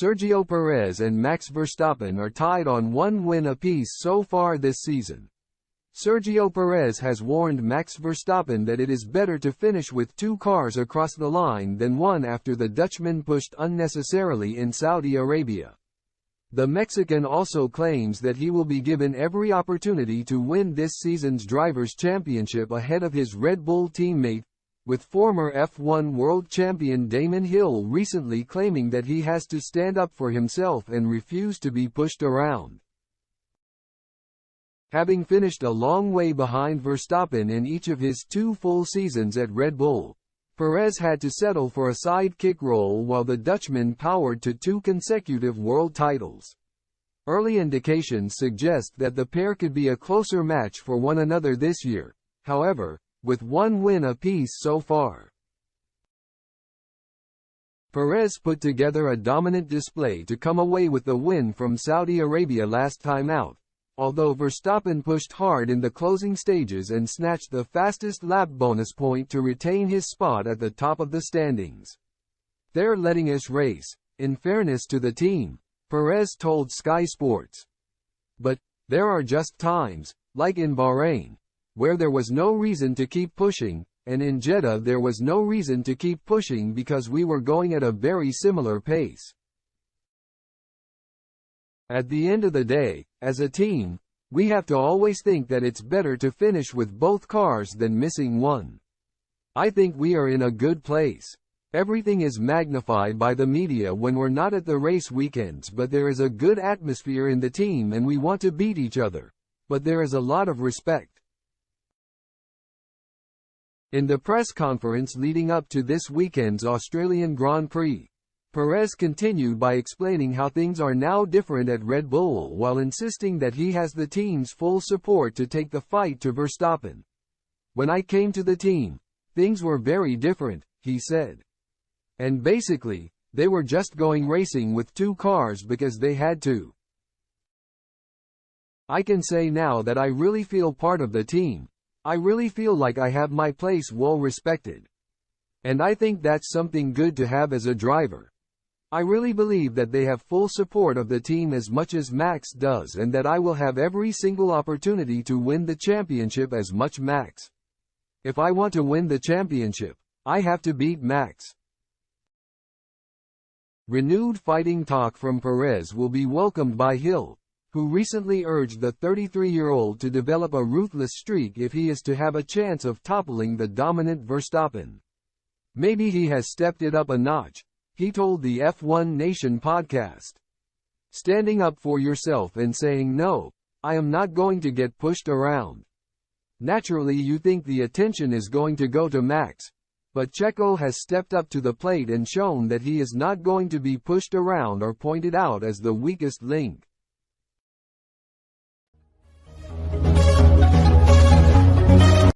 Sergio Perez and Max Verstappen are tied on 1 win apiece so far this season. Sergio Perez has warned Max Verstappen that it is better to finish with 2 cars across the line than 1 after the Dutchman pushed unnecessarily in Saudi Arabia. The Mexican also claims that he will be given every opportunity to win this season's Drivers' Championship ahead of his Red Bull teammate, with former F1 world champion Damon Hill recently claiming that he has to stand up for himself and refuse to be pushed around. Having finished a long way behind Verstappen in each of his 2 full seasons at Red Bull, Perez had to settle for a sidekick role while the Dutchman powered to 2 consecutive world titles. Early indications suggest that the pair could be a closer match for one another this year, however, with 1 win apiece so far. Perez put together a dominant display to come away with the win from Saudi Arabia last time out, although Verstappen pushed hard in the closing stages and snatched the fastest lap bonus point to retain his spot at the top of the standings. "They're letting us race, in fairness to the team," Perez told Sky Sports. "But there are just times, like in Bahrain, where there was no reason to keep pushing, and in Jeddah there was no reason to keep pushing because we were going at a very similar pace. At the end of the day, as a team, we have to always think that it's better to finish with both cars than missing one. I think we are in a good place. Everything is magnified by the media when we're not at the race weekends, but there is a good atmosphere in the team and we want to beat each other, but there is a lot of respect." In the press conference leading up to this weekend's Australian Grand Prix, Perez continued by explaining how things are now different at Red Bull while insisting that he has the team's full support to take the fight to Verstappen. "When I came to the team, things were very different," he said. "And basically, they were just going racing with 2 cars because they had to. I can say now that I really feel part of the team. I really feel like I have my place well respected. And I think that's something good to have as a driver. I really believe that they have full support of the team as much as Max does and that I will have every single opportunity to win the championship as much Max. If I want to win the championship, I have to beat Max." Renewed fighting talk from Perez will be welcomed by Hill, who recently urged the 33-year-old to develop a ruthless streak if he is to have a chance of toppling the dominant Verstappen. "Maybe he has stepped it up a notch," he told the F1 Nation podcast. "Standing up for yourself and saying no, I am not going to get pushed around. Naturally you think the attention is going to go to Max, but Checo has stepped up to the plate and shown that he is not going to be pushed around or pointed out as the weakest link.